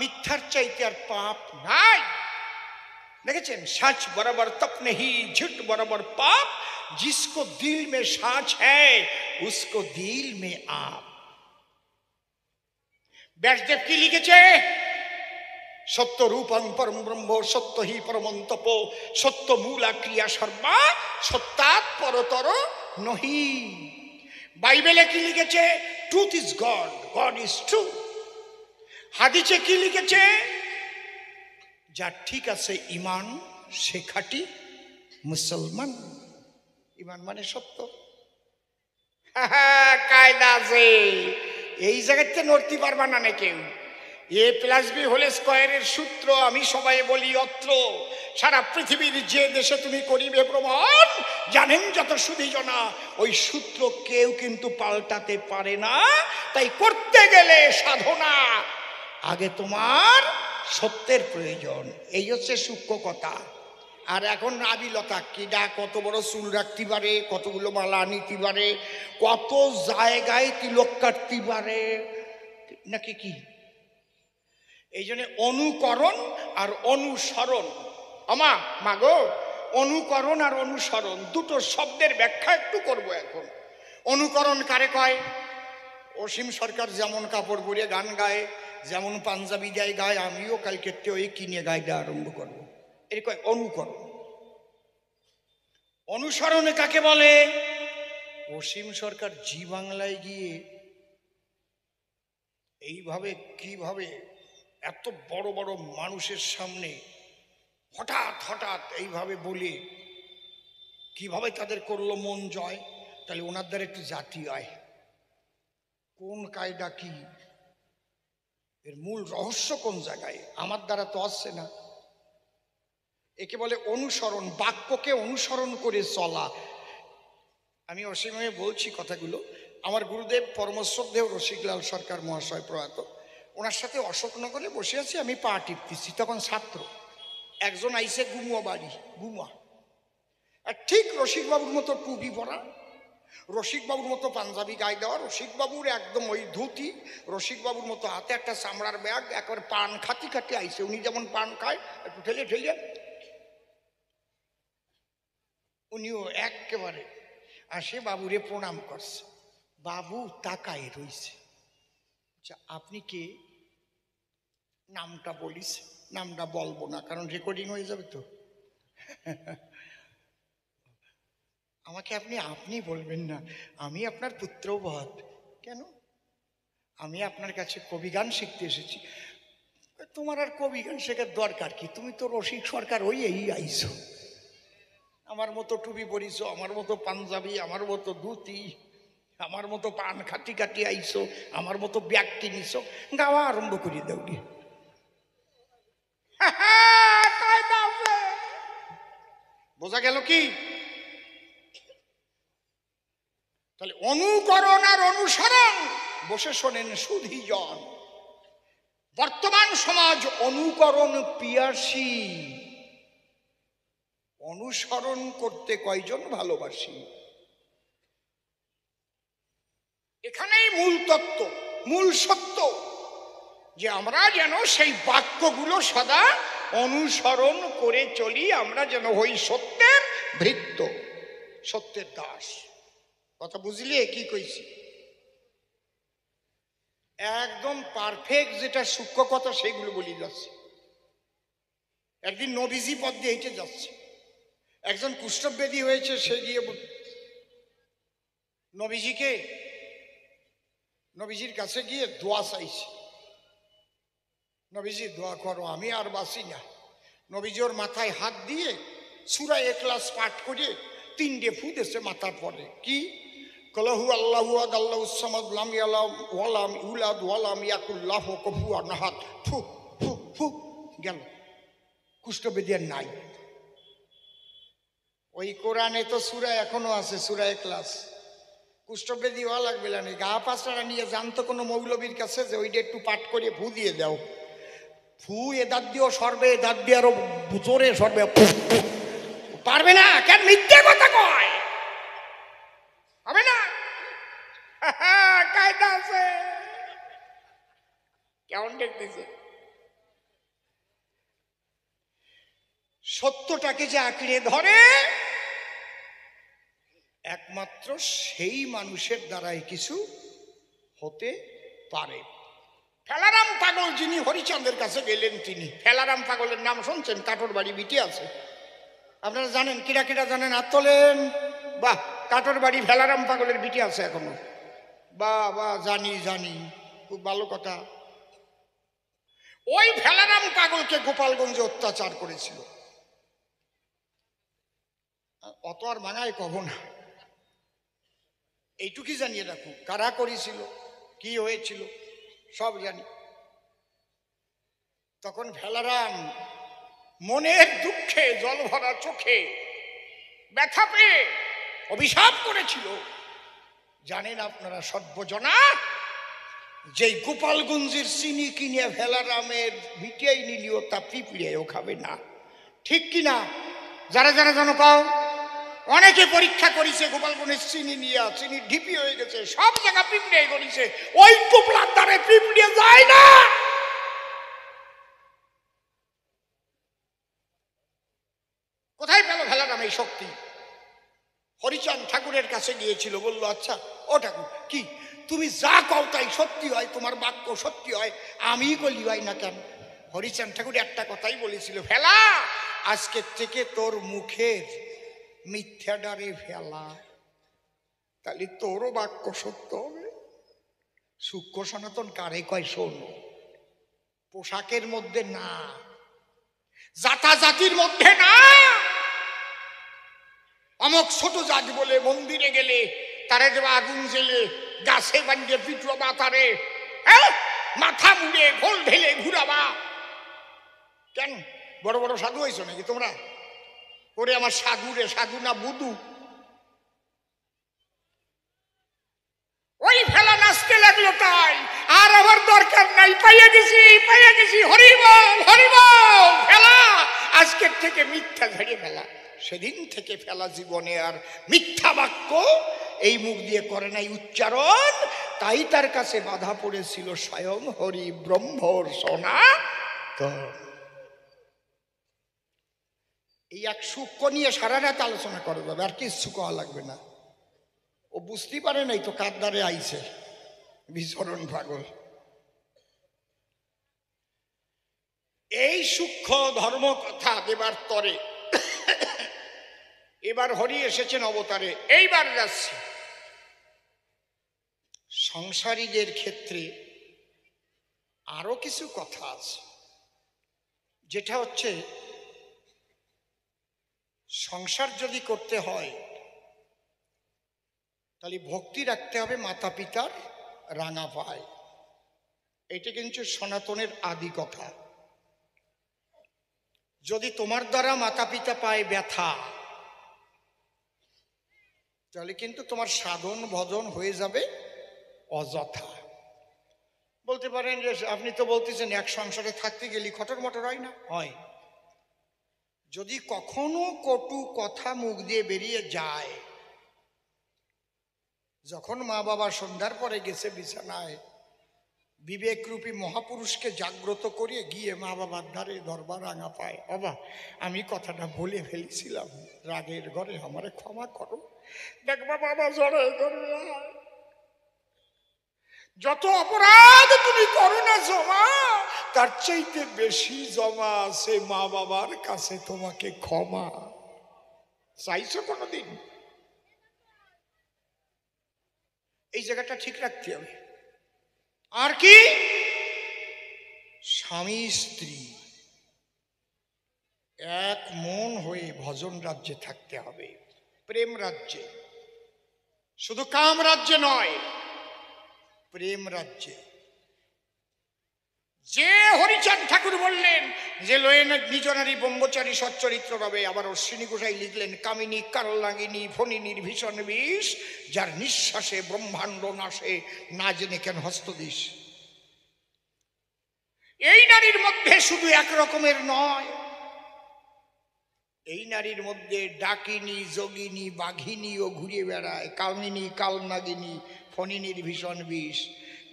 মিথ্যার চাইতে আর পাপ নাই। দেখেছেন, सच बराबर तप नहीं, झूठ बराबर पाप, जिसको दिल में साच है उसको दिल में आप। ব্যাসদেব কি লিখেছে? সত্য রূপং পরম ব্রহ্ম, সত্য হি পরমং তপ, সত্য মূলা ক্রিয়া সর্বা, সত্যাৎ পরতর নহি। বাইবেলে কি লিখেছে? Truth is god, god is true. হাদিসে কি লিখেছে? যা ঠিক আছে ইমান সে খাঁটি মুসলমান। ইমান মানে সত্য। কায়দা আছে, এই জায়গাতে নড়তে পারবা না কেউ। A+B হোল স্কয়ারের সূত্র আমি সবাই বলি অত্র। সারা পৃথিবীর যে দেশে তুমি করিবে ভ্রমণ, জানেন যত সুধীজনা, ওই সূত্র কেউ কিন্তু পাল্টাতে পারে না। তাই করতে গেলে সাধনা আগে তোমার সত্যের প্রয়োজন। এই হচ্ছে সূক্ষ্ম কথা। আর এখন আবিলতা কিডা কত বড় চুল রাখতে পারে, কতগুলো মালা নিতে পারে, কত জায়গায় তিলক কাটতে পারে নাকি কি। এই জন্য অনুকরণ আর অনুসরণ, আমা মাগো, অনুকরণ আর অনুসরণ দুটো শব্দের ব্যাখ্যা একটু করব এখন। অনুকরণ কারে কয়? অসীম সরকার যেমন কাপড় পরে গান গায়, যেমন পাঞ্জাবি গায়ে গায়, আমিও কালকে ওই কিনে গাইতে আরম্ভ করবো, এর কয় অনুকরণ। অনুসরণে কাকে বলে? অসীম সরকার জি বাংলায় গিয়ে এইভাবে কিভাবে এত বড় বড় মানুষের সামনে হঠাৎ হঠাৎ এইভাবে বলে কিভাবে তাদের করলো মন জয়, তাহলে ওনার দ্বারা একটু জাতি হয়। কোন কায়দা কি, এর মূল রহস্য কোন জায়গায়? আমার দ্বারা তো আসছে না। একে বলে অনুসরণ, বাক্যকে অনুসরণ করে চলা। আমি অসীমে বলছি কথাগুলো। আমার গুরুদেব পরমশ্রদ্ধেয় রসিকলাল সরকার মহাশয় প্রয়াত, ওনার সাথে অশোকনগরে বসে আছি, আমি পা টিপতেছি, তখন ছাত্র একজন আইসে গুমুয়া বাড়ি, গুমুয়া, আর ঠিক রসিকবাবুর মতো টুপি পরা, রসিকবাবুর মতো পাঞ্জাবি গায়ে দেওয়া, রসিকবাবুর একদম ওই ধুতি, রসিকবাবুর মতো হাতে একটা চামড়ার ব্যাগ, একবার পান খাতি খাতি আইসে। উনি যেমন পান খায় একটু ঠেলে ঠেলে, উনিও একেবারে আসে বাবুরে প্রণাম করছে। বাবু তাকায় রইছে। আচ্ছা আপনি কে? নামটা বলিস। নামটা বলবো না, কারণ রেকর্ডিং হয়ে যাবে তো। আমাকে আপনি আপনি বলবেন না, আমি আপনার পুত্রবৎ। কেন? আমি আপনার কাছে কবিগান শিখতে এসেছি। তোমার আর কবিগান শেখার দরকার কি? তুমি তো রসিক সরকার ওই এই আইছো, আমার মতো টুপি পরিছো, আমার মতো পাঞ্জাবি, আমার মতো ধুতি, আমার মতো পান খাটি খাটি আইছো, আমার মতো ব্যাগ কিনিছো, গাওয়া আরম্ভ করি দাও গিয়ে। বোঝা গেল কি? তাহলে অনুকরণ আর অনুসরণ, বসে শোনেন সুধীজন। বর্তমান সমাজ অনুকরণ পিয়াসী, অনুসরণ করতে কয়জন ভালোবাসি। এখানেই মূল তত্ত্ব, মূল সত্য, যে আমরা যেন সেই বাক্যগুলো সদা অনুসরণ করে চলি, আমরা যেন হই সত্যের ভৃত্য, সত্যের দাস। কথা বুঝলে কি কইছি? একদম পারফেক্ট যেটা সূক্ষ্ম কথা সেগুলো বলি যাচ্ছে। একদিন নবীজি পথ দিয়ে হেঁটে যাচ্ছে, একজন কুষ্ঠব্যাধি হয়েছে, সে গিয়ে নবীজির কাছে গিয়ে দোয়া চাইছে। নবীজি দোয়া করো, আমি আর বাঁচি না। নবীজি ওর মাথায় হাত দিয়ে সূরা ইখলাস পাঠ করে 3টে ফু দিয়েছে মাথার পরে। কি? কলহু আল্লাহু আহাদ আল্লাহুস সামাদ লাম ইয়ালাদ ওয়ালাম ইউলাদ ওয়ালাম ইয়াকুল লাহু কুফুয়ান আহাদ। ফু ফু ফু গেল, কুষ্ঠব্যাধি আর নাই। ওই কোরআনে তো সূরা এখনো আছে, সূরা ইখলাস। কুষ্ঠব্যাধি হওয়া লাগবে না, গা পাঁচটা নিয়ে জানতো কোনো মৌলবীর কাছে যে ওইটা একটু পাঠ করে ফু দিয়ে দাও। ফু এ দাঁত দিয়েও সরবে, দাঁত দিয়ে আরো জোরে সরবে, পারবে না। কেন? মিথ্যে কথা কয়, হবে না। কায়দা আছে। কেমন দেখতেছে? সত্যটাকে যে আঁকড়ে ধরে একমাত্র সেই মানুষের দ্বারাই কিছু হতে পারে। ফেলারাম পাগল যিনি হরিচাঁদের কাছে গেলেন, তিনি ফেলারাম পাগলের নাম শুনছেন? কাটোর বাড়ি বিটি আছে, আপনারা জানেন? কিরা কিরা জানেন? হাত তোলেন। বাহ, কাটোর বাড়ি ফেলারাম পাগলের বিটি আছে এখনো? বাহ বাহ, জানি জানি, খুব ভালো কথা। ওই ফেলারাম পাগলকে গোপালগঞ্জে অত্যাচার করেছিল। অত আর মানায় কব না, এইটুকুই জানিয়ে রাখুন কারা করেছিল, কি হয়েছিল সব জানি। তখন ফেলারাম মনের দুঃখে, জল ভরা চোখে, ব্যথা পেয়ে অভিশাপ করেছিল। জানেন আপনারা সর্বজনা, যেই গোপালগঞ্জের চিনি কিনে ফেলারামের মিটিয়াই নিলিও তা পিঁপড়েও খাবে না, ঠিক কিনা? যারা যারা যেন পাও, অনেকে পরীক্ষা করেছে গোপালগঞ্জের চিনি নিয়ে, চিনি ঢিপি হয়ে গেছে, সব জায়গা পিঁপড়ে করেছে, ওই টুপলার দ্বারে পিঁপড়ে যায় না। কোথায় পেল ফেলারাম এই শক্তি? হরিচাঁদ ঠাকুরের কাছে গিয়েছিল, বলল আচ্ছা ও ঠাকুর, কি তুমি যা কও তাই সত্যি হয়, তোমার বাক্য সত্যি হয়, আমি বলি হয় না কেন? হরিচাঁদ ঠাকুর একটা কথাই বলেছিল, ফেলা আজকের থেকে তোর মুখের মিথ্যা ডারে ফেলা, তাহলে তোরও বাক্য সত্য হবে। সূক্ষ্ম সনাতন কারে কয় শোন, পোশাকের মধ্যে না, জাতা জাতির মধ্যে না। অমক ছোট জাত বলে মন্দিরে গেলে তারে দেওয়া আগুন জেলে গাছে বান্ধিয়ে পিঠুয়া মাথারে, হ্যাঁ, মাথা মুড়ে ঘোল ঢেলে ঘুরাবা কেন? বড় বড় সাধু হয়েছ নাকি তোমরা? ওরে আমার সাধু রে, সাধু না বুধু। ওই ফেলা নাচতে লাগলো, তাই আর আমার দরকার নাই, পাইয়া গেছি পাইয়া গেছি, হরিবল হরিবল। ফেলা আজকের থেকে মিথ্যা ঝাড়িয়ে ফেলা। সেদিন থেকে ফেলা জীবনে আর মিথ্যা বাক্য এই মুখ দিয়ে করে নাই উচ্চারণ, তাই তার কাছে বাধা পড়েছিল স্বয়ং হরি ব্রহ্মর সোনা। তো এই এক সূক্ষ্ম নিয়ে সারা রাত আলোচনা করা যাবে, আর কিছু কওয়া লাগবে না। ও বুঝতে পারে নাই তো কার দ্বারে আইছে বিচরণ পাগল। এই সূক্ষ্ম ধর্ম কথা দেবার তরে এবার হরি এসেছেন অবতারে। এইবার যাচ্ছি সংসারীদের ক্ষেত্রে আরো কিছু কথা আছে, যেটা হচ্ছে সংসার যদি করতে হয় তাহলে ভক্তি রাখতে হবে মাতা পিতার রাঙা পায়। এটা কিন্তু সনাতনের আদি কথা। যদি তোমার দ্বারা মাতা পিতা পায় ব্যথা, তাহলে কিন্তু তোমার সাধন ভজন হয়ে যাবে অযথা। বলতে পারেন যে আপনি তো বলতেছেন এক সংসারে থাকতে গেলে খটর মটর হয় না? হয়। যদি কখনো কটু কথা মুখ দিয়ে বেরিয়ে যায়, যখন মা বাবা সন্ধ্যার পরে গেছে বিছানায়, বিবেকরূপী মহাপুরুষকে জাগ্রত করিয়ে গিয়ে মা বাবার ধারে দরবার রাঙা পায়, বাবা আমি কথাটা বলে ফেলেছিলাম, রাগের ঘরে আমারে ক্ষমা করো। দেখবা বাবা জড়াই ধরবে, যত অপরাধ তুমি করো না জমা, তার চাইতে বেশি জমা আছে মা বাবার কাছে তোমাকে ক্ষমা। চাইছো কোনোদিন? এই জায়গাটা ঠিক রাখতে হবে। আর কি, স্বামী স্ত্রী এক মন হয়ে ভজন রাজ্যে থাকতে হবে, প্রেম রাজ্যে, শুধু কাম রাজ্যে নয়, প্রেম রাজ্যে। যে হরিচাঁদ ঠাকুর বললেন যে লয়ে নিজ নারী ব্রহ্মচারী সচ্চরিত্র রবে, আবার অশ্বিনী গোসাই লিখলেন কামিনী কালনাগিনী ফণিনীর ভীষণ বিষ, যার নিঃশ্বাসে ব্রহ্মাণ্ড নাশে, না জেনে কেন হস্তদিশ। এই নারীর মধ্যে শুধু এক রকমের নয়, এই নারীর মধ্যে ডাকিনী যোগিনী বাঘিনীও ঘুরে বেড়ায়, কামিনী কালনাগিনী ফণিনীর ভীষণ বিষ,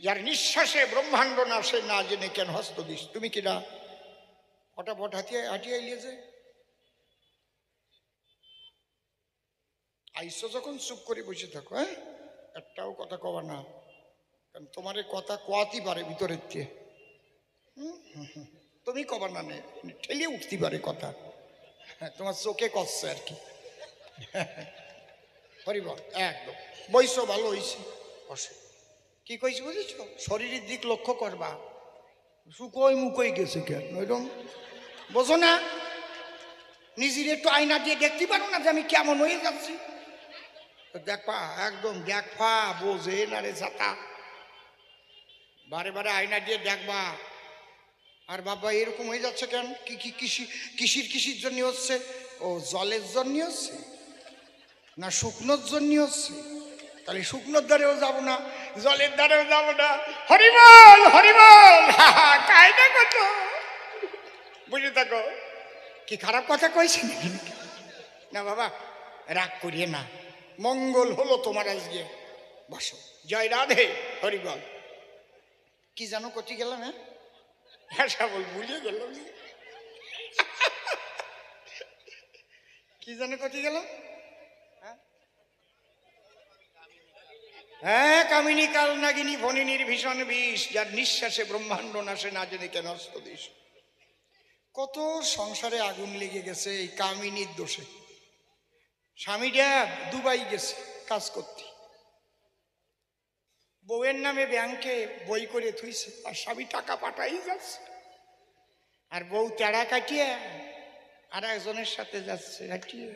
যার নিঃশ্বাসে ব্রহ্মাণ্ড নাশে, না জেনে কেন হস্তদিশ। তুমি কিনা ফটাফট হাতিয়ে হাঁটিয়ে এলিয়েছে, আইসো যখন চুপ করে বসে থাকো, হ্যাঁ, একটাও কথা কবা না, কারণ তোমার কথা কোয়াতেই পারে ভিতরের চেয়ে। তুমি কবার না, ঠেলিয়ে উঠতে পারে কথা, তোমার চোখে কষছে আর কি। হরিবল একদম বইস, ভালো হয়েছে। বসো। কি কইছি বুঝেছ? শরীরের দিক লক্ষ্য করবা। শুকোই মুকোই গেছে কেন ওইরকম বোঝো না? নিজের একটু আয়না দিয়ে দেখতে পারো না যে আমি কেমন হয়ে যাচ্ছি? দেখবা একদম দেখবা, বোঝে না রে ছাতা। বারে বারে আয়না দিয়ে দেখবা। আর বাবা এরকম হয়ে যাচ্ছে কেন? কি কি কিসির জন্য হচ্ছে? ও জলের জন্য হচ্ছে না শুকনোর জন্য হচ্ছে? তাহলে শুকনোর দ্বারেও যাবো না, জলের দ্বারেও যাবো না। হরিবল হরিবল, কায়দা কত, বুঝে থাকো। কি খারাপ কথা কইছি নাকি? না বাবা রাগ করিয়ে না, মঙ্গল হলো তোমার আজকে। বসো। জয় রাধে। হরিবল। কি জানো কটি গেলাম? হ্যাঁ বল, ভুলিয়ে গেলাম। কি জানো কটি গেলাম? হ্যাঁ, কামিনী কাল নাগিনী ফণিনীর ভীষণ বিষ, যার নিঃশ্বাসে ব্রহ্মাণ্ড নাশে, না জেনে কেন অস্তদিশ। কত সংসারে আগুন লেগে গেছে এই কামিনীর দোষে। স্বামীরা দুবাই গেছে কাজ করতে, বউয়ের নামে ব্যাংকে বই করে থুইছে, আর স্বামী টাকা পাঠাই যাচ্ছে, আর বউ তেড়া কাটিয়ে আর একজনের সাথে যাচ্ছে কাটিয়ে।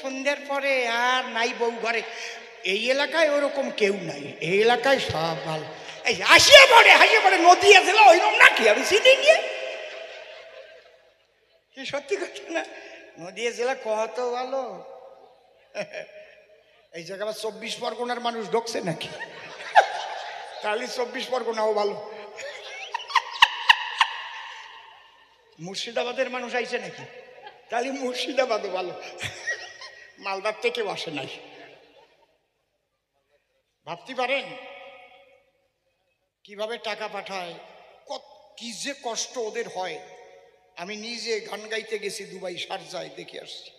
সন্ধ্যের পরে আর নাই বউ ঘরে। এই এলাকায় ওরকম কেউ নাই, এই এলাকায় সব ভালো। এই হাসিয়ে পড়ে নদী আছে ওইরকম নাকি? আমি চিনি নিয়ে কি সত্যি কথা না? নদীয়া জেলা কত ভালো। এই জায়গা 24 পরগনার মানুষ ঢুকছে নাকি? তাহলে 24 পরগনাও ভালো। মুর্শিদাবাদের মানুষ আইছে নাকি? তাহলে মুর্শিদাবাদও ভালো। মালদার থেকে আসে নাই। ভাবতে পারেন কিভাবে টাকা পাঠায়, কি যে কষ্ট ওদের হয়। আমি নিজে গান গাইতে গেছি দুবাই, শারজায় দেখে আসছি।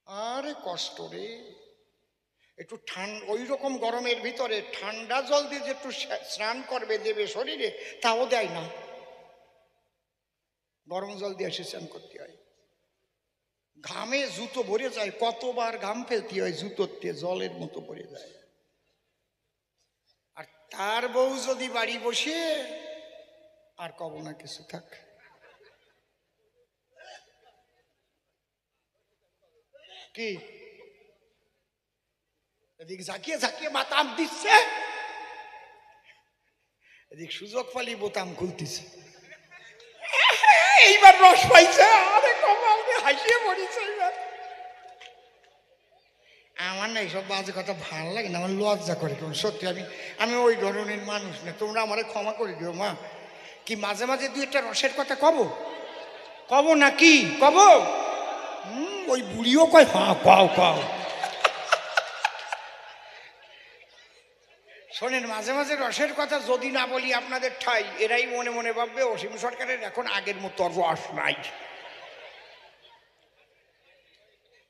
আরে কষ্ট রে। একটু ঠান্ডা, ওই রকম গরমের ভিতরে ঠান্ডা জল দিয়ে যে একটু স্নান করবে দেবে শরীরে, তাও দেয় না। গরম জল দিয়ে এসে স্নান করতে হয়। ঘামে জুতো ভরে যায়, কতবার ঘাম ফেলতে হয় জুতোতে, জলের মতো ভরে যায়। আর তার বউ যদি বাড়ি বসে, আর কব না কিছু, থাক। কি এদিক ঝাঁকিয়ে ঝাঁকিয়ে বাতাম দিচ্ছে, এদিক সুযোগ পালি বোতাম খুলতেছে। এইবার রস পাইছে, আরে কমাল দিয়ে হাসিয়ে পড়েছে। এইবার আমার না এইসব বাজে কথা ভালো লাগে না, আমার লজ্জা করে কেমন। সত্যি আমি ওই ধরনের মানুষ না, তোমরা আমারে ক্ষমা করে দিও মা। কি মাঝে মাঝে দুই একটা রসের কথা কব না কি কব? ওই বুড়িও কয় হ্যাঁ কাও। শোনেন, মাঝে মাঝে রসের কথা যদি না বলি আপনাদের ঠাই, এরাই মনে মনে ভাববে অসীম সরকারের এখন আগের মতো রস নাই।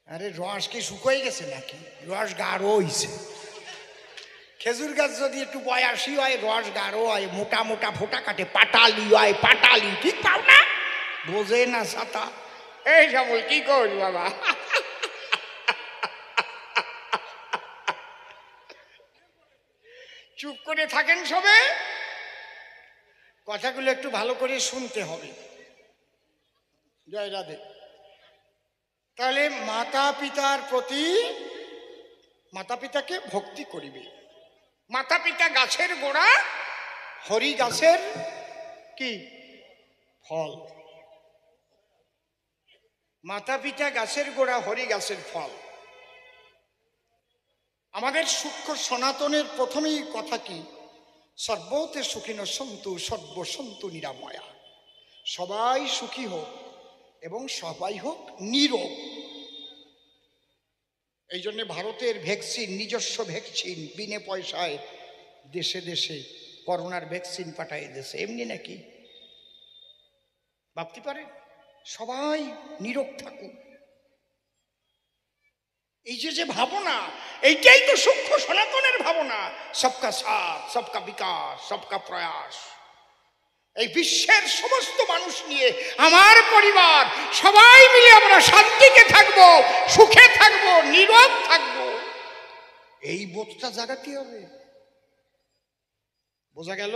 আরে রস কি শুকিয়ে গেছে নাকি? রস গাঢ় হইছে। খেজুর গাছ যদি একটু বয়সী হয়, রস গাঢ় হয়, মোটা মোটা ফোটা কাটে, পাটালি হয়, পাটালি। ঠিক পাও না? বোঝে না ছাতা। এই সবল কি করি বাবা। চুপ করে থাকেন সবে, কথাগুলো একটু ভালো করে শুনতে হবে। জয় রাধে। তাহলে মাতা পিতার প্রতি, মাতা পিতাকে ভক্তি করিবে। মাতা পিতা গাছের গোড়া, হরি গাছের কি ফল। মাতা পিতা গাছের গোড়া, হরি গাছের ফল। আমাদের সূক্ষ্ম সনাতনের প্রথমেই কথা কি? সর্বতে সুখিন সন্তু, সর্বসন্তু নিরাময়া। সবাই সুখী হোক এবং সবাই হোক নিরোগ। এই জন্য ভারতের ভ্যাকসিন, নিজস্ব ভ্যাকসিন, বিনে পয়সায় দেশে দেশে করোনার ভ্যাকসিন পাঠাই দিয়েছে। এমনি নাকি? ভাবতে পারে সবাই নিরোগ থাকুক। এই যে ভাবনা, এইটাই তো সূক্ষ্ম সনাতনের ভাবনা। সবকা সাথ, সবকা বিকাশ, সবকা প্রয়াস। এই বিশ্বের সমস্ত মানুষ নিয়ে আমার পরিবার, সবাই মিলে আমরা শান্তিতে থাকবো, সুখে থাকবো, নীরব থাকবো, এই বোধটা জাগাতে হবে। বোঝা গেল?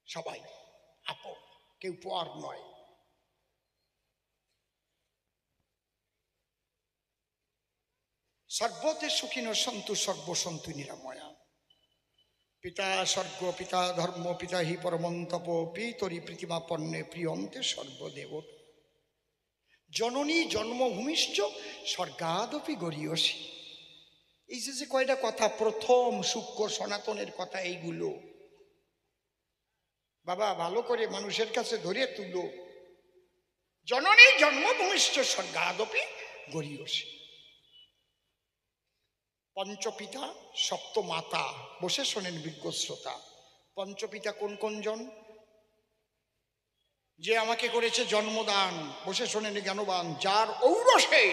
সবাই আপন, কেউ পর নয়। সর্বতে সুখিনো সন্তু সর্বসন্তু নিরাময়া। পিতা স্বর্গ, পিতা ধর্ম, পিতা হি পরমন্তপ, পিতরি প্রীতিমা পণ্যে প্রিয়ন্তে সর্বদেব। জননী জন্মভূমিশ্চ স্বর্গাদপি গরীয়সী। এই যে কয়টা কথা, প্রথম সূক্ষ্ম সনাতনের কথা এইগুলো। বাবা ভালো করে মানুষের কাছে ধরে তুলো। জননী জন্মভূমিশ্চ স্বর্গাদপি গরীয়সী। পঞ্চপিতা সপ্ত মাতা, বসে শোনেন বিজ্ঞ শ্রোতা। পঞ্চপিতা কোন কোন জন? যে আমাকে করেছে জন্মদান, বসে শোনেন জ্ঞানবান, যার ঔরসে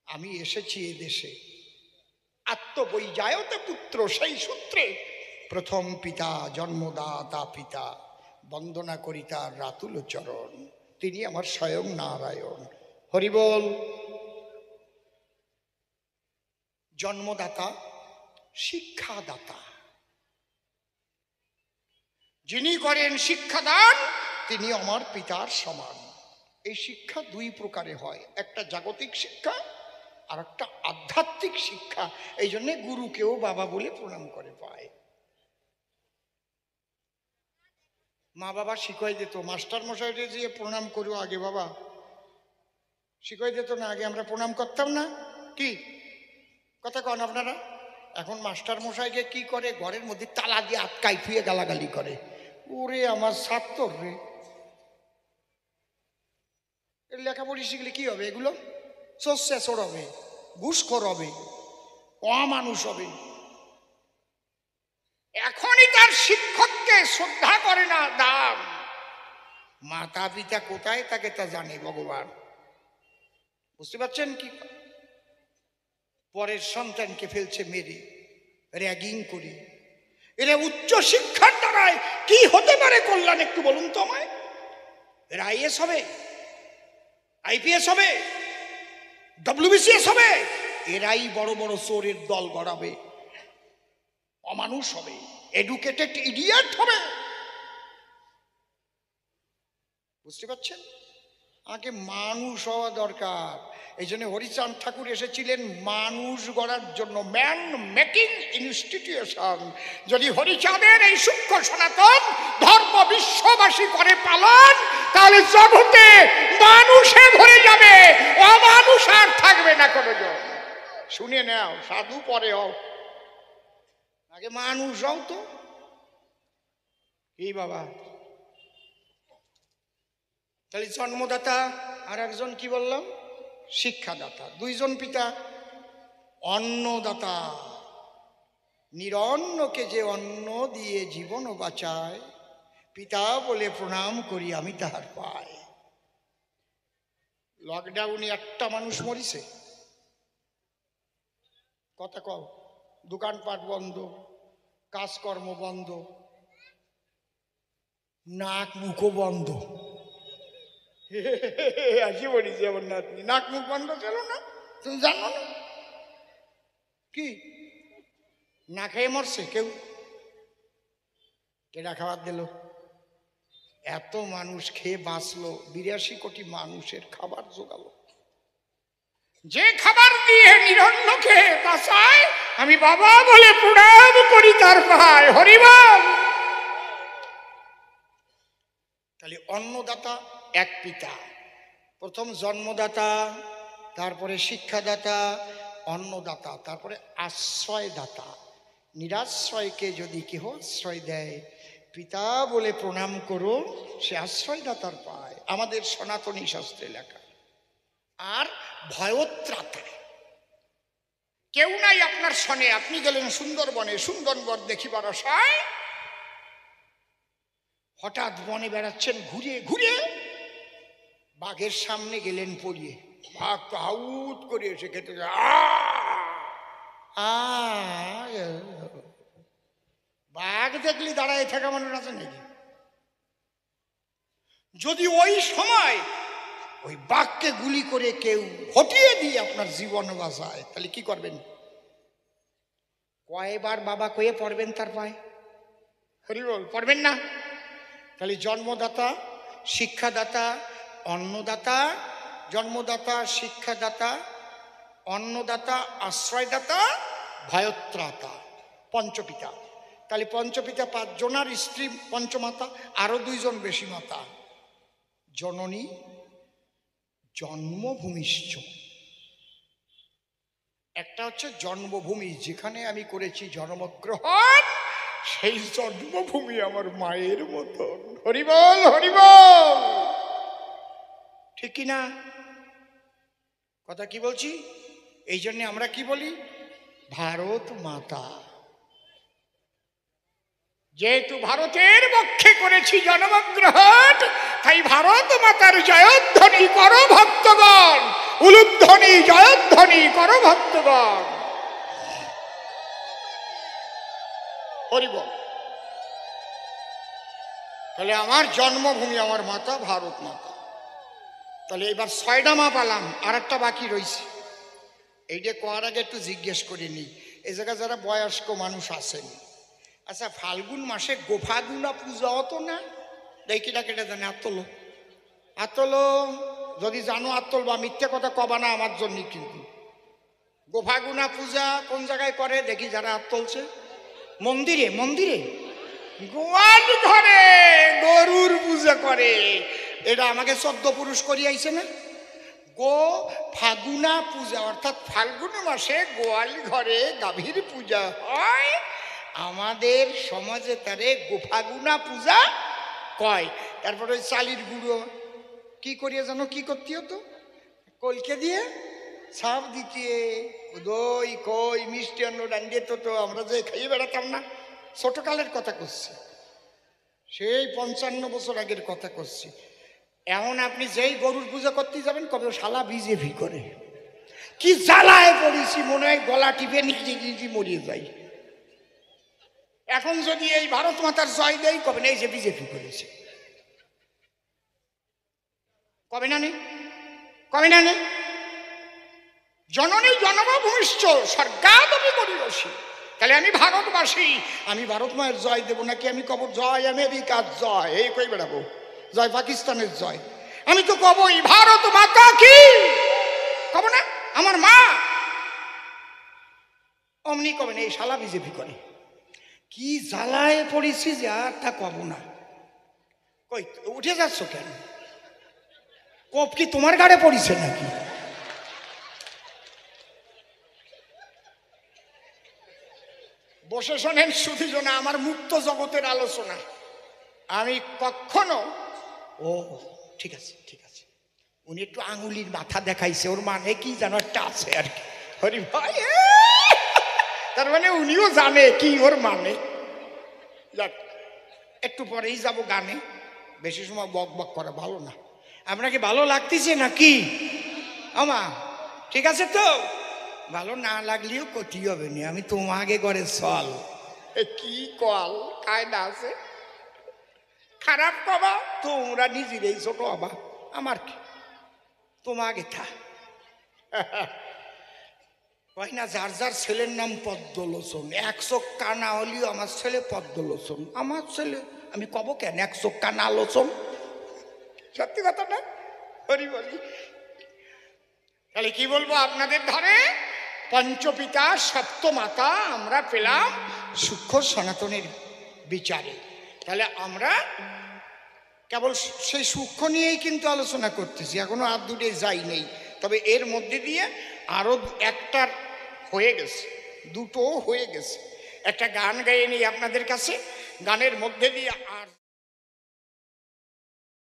আমি এসেছি এ দেশে। আত্মবৈজায়তে পুত্র, সেই সূত্রে প্রথম পিতা জন্মদাতা পিতা, বন্দনা করি তার রাতুল চরণ, তিনি আমার স্বয়ং নারায়ণ। হরিবল। জন্মদাতা, শিক্ষাদাতা, যিনি করেন শিক্ষাদান তিনি আমার পিতার সমান। এই শিক্ষা দুই প্রকারে হয়, একটা জাগতিক শিক্ষা আর একটা আধ্যাত্মিক শিক্ষা। এই জন্যে গুরুকেও বাবা বলে প্রণাম করে পায়। মা বাবা শিখাই দিত, মাস্টার মশাইকে দিয়ে প্রণাম করো আগে, বাবা শিখাই দিত না? আগে আমরা প্রণাম করতাম না? কি কথা কন আপনারা? এখন মাস্টার মশাইকে কি করে, ঘরের মধ্যে তালা দিয়ে আটকাই থুয়ে গালাগালি করে। ওরে আমার ছাত্র রে, লেখাপড়ি শিখলে কি হবে? এগুলো সোর হবে, ঘুষখোর হবে, অমানুষ হবে। এখনই তার শিক্ষককে শ্রদ্ধা করে না দাম। মাতা পিতা কোথায় তাকে তা জানে ভগবান। বুঝতে পারছেন কি? পরের সন্তানকে ফেলছে মেরে, র্যাগিং করে। এরা উচ্চ শিক্ষার দ্বারায় কি হতে পারে কল্যাণ একটু বলুন তো আমায়? এরা আইএস হবে, আইপিএস হবে, ডব্লিউবিসিএস হবে। এরাই বড় বড় চোরের দল গড়াবে, অমানুষ হবে, এডুকেটেড ইডিয়েট হবে। বুঝতে পারছেন? আগে মানুষ হওয়া দরকার। এই জন্য হরিচাঁদ ঠাকুর এসেছিলেন মানুষ গড়ার জন্য, ম্যান মেকিং ইনস্টিটিউশন। যদি হরিচাঁদের এই সূক্ষ্ম সনাতন ধর্ম বিশ্ববাসী করে পালন, তাহলে জগতে মানুষে ভরে যাবে, অমানুষ আর থাকবে না কোনো জন। শুনে নাও, সাধু পরে হও, আগে মানুষ হও তো। কি বাবা? তাহলে জন্মদাতা আর একজন কি বললাম? শিক্ষাদাতা। দুইজন পিতা। অন্নদাতা, নিরন্নকে যে অন্ন দিয়ে জীবন বাঁচায়, পিতা বলে প্রণাম করি আমি তাহার পায়। লকডাউনে একটা মানুষ মরিছে? কথা কও। দোকানপাট বন্ধ, কাজকর্ম বন্ধ, নাক মুখও বন্ধ। আসি বলিস আমার নাতনি, নাক মুখ বন্ধ ছিল না? তুমি জানো না কি? না খেয়ে মরছে কেউ? কেডা খাবার দিল? এত মানুষ খেয়ে বাঁচলো, 82 কোটি মানুষের খাবার জোগালো। যে খাবার দিয়ে নিরন্নকে বাঁচায়, আমি বাবা বলে প্রণাম করি তার পায়। হরিবল। তাহলে অন্নদাতা এক পিতা, প্রথম জন্মদাতা, তারপরে শিক্ষাদাতা, অন্নদাতা, তারপরে আশ্রয়দাতা। নিরাশ্রয়কে যদি কেহ আশ্রয় দেয়, পিতা বলে প্রণাম করো, সে আশ্রয়দাতার পায়, আমাদের সনাতনী শাস্ত্রে লেখা। আর ভয়োত্রাতা, কেউ নাই আপনার সনে, আপনি গেলেন সুন্দরবনে, সুন্দরবন দেখিবার আশায়, হঠাৎ বনে বেড়াচ্ছেন, ঘুরে ঘুরে বাঘের সামনে গেলেন পড়িয়ে, বাঘ তো হাউত করে এসে খেতে যায়, বাঘ দেখলি দাঁড়ায় থাকা মানুষ আছে নাকি? যদি ওই সময় ওই বাঘকে গুলি করে কেউ হটিয়ে দিয়ে আপনার জীবন বাঁচায়, তাহলে কি করবেন? কয়বার বাবা কয়ে পড়বেন তার পায়ে? হরি বল, পড়বেন না? তাহলে জন্মদাতা, শিক্ষাদাতা, অন্নদাতা, জন্মদাতা, শিক্ষাদাতা, অন্নদাতা, আশ্রয়দাতা, ভয়ত্রাতা, পঞ্চপিতা। তাহলে পঞ্চপিতা 5 জনার স্ত্রী পঞ্চমাতা, আরো 2 জন বেশি মাতা। জননী জন্মভূমিশ্চ, একটা হচ্ছে জন্মভূমি, যেখানে আমি করেছি জন্মগ্রহণ, সেই জন্মভূমি আমার মায়ের মতন। হরি বল, হরি বল, ঠিক কি না? কথা কি বলছি? এই জন্য আমরা কি বলি? ভারত মাতা। যেহেতু ভারতের পক্ষে করেছি জন্মগ্রহণ, তাই ভারত মাতার জয়ধ্বনি করো ভক্তগণ, উলুধ্বনি জয়ধ্বনি করো ভক্তগণ। হরি বল। তাহলে আমার জন্মভূমি, আমার মাতা ভারত মাতা। তাহলে এবার 6টা মা পালাম, আর একটা বাকি রয়েছে। এইটা করার আগে একটু জিজ্ঞেস করে নিই, এই জায়গায় যারা বয়স্ক মানুষ আছেন, আচ্ছা ফাল্গুন মাসে গোফাগুনা পূজা হতো না? দেখি না, কেটে জানে? আত্মলো, আত্মলো। যদি জানো আত্মল বা মিথ্যে কথা কবা না আমার জন্য। কিন্তু গোফাগুনা পূজা কোন জায়গায় করে দেখি? যারা আত্মলছে মন্দিরে, মন্দিরে গোয়াল ঘরে গরুর পূজা করে। এটা আমাকে 14 পুরুষ করিয়াইছে না? গো ফাগুনা পূজা, অর্থাৎ ফাল্গুন মাসে গোয়াল ঘরে গাভীর পূজা হয়। আমাদের সমাজে তারে গোফাগুনা পূজা কয়। তারপরে ওই চালির গুঁড়ো কি করিয়া জানো কি করতে হতো? কলকে দিয়ে ছাপ দিতে, দই কই মিষ্টি অন্ন ডান্ডিয়ে তো আমরা যে খাইয়ে বেড়াতাম না, ছোটকালের কথা করছি, সেই 55 বছর আগের কথা করছি। এখন আপনি যেই গরুর পূজা করতে যাবেন, কবে শালা বিজেপি করে। কি জ্বালায় পড়েছি, মনে হয় গলা টিপে নিজে নিজে মরিয়ে যাই। এখন যদি এই ভারত মাতার জয় দেয়, কবে না এই যে বিজেপি করেছে, কবে না নেই, কবে না নেই। জননী জন্মভূমিশ্চ স্বর্গাদপি গরীয়সী। তাহলে আমি ভারতবাসী, আমি ভারত মায়ের জয় দেবো নাকি আমি কব জয় আমেরিকার জয়? এই কই বেড়াবো, জয় পাকিস্তানের জয়? আমি তো কবই ভারত মাতা কি, কব না আমার মা। অমনি কবে না এই শালা বিজেপি করে। কি জ্বালায় পড়েছি যে আর তা কব না। কই উঠে যাচ্ছ কেন? কোপ কি তোমার গাড়ে পড়েছে নাকি? বসে শোনেন শুধু না, আমার মুক্ত জগতের আলোচনা। আমি কখনো, ও ঠিক আছে ঠিক আছে, উনি একটু আঙুলির মাথা দেখাইছে, ওর মানে কি জানো একটা আছে আর কি। হরি ভাই, তার মানে উনিও জানে কি ওর মানে। একটু পরেই যাব গানে, বেশি সময় বক বক করা ভালো না। আপনাকে ভালো লাগতেছে নাকি আমা? ঠিক আছে তো, ভালো না লাগলেও ক্ষতি হবে না, আমি তোমাকে করে চল। কি কল কায়দা আছে, খারাপ কবা তোমরা নিজেরাই ছোট হবা, আমার কি তোমাকে থা। কয় না যার যার ছেলের নাম পদ্মলোচন, 1 চোখ কানা হলেও আমার ছেলে পদ্মলোচন। আমার ছেলে আমি কব কেন 1 চোখ কানা লোচন? সত্যি কথা না? হরি বলি। তাহলে কি বলবো আপনাদের ধরে? পঞ্চপিতা সপ্তমাতা আমরা পেলাম সূক্ষ্ম সনাতনের বিচারে। তাহলে আমরা কেবল সেই সূক্ষ্ম নিয়েই কিন্তু আলোচনা করতেছি, এখনো আর দুটে যাই নেই। তবে এর মধ্যে দিয়ে আরো একটা হয়ে গেছে, দুটো হয়ে গেছে। একটা গান গাইয়ে নিই আপনাদের কাছে, গানের মধ্যে দিয়ে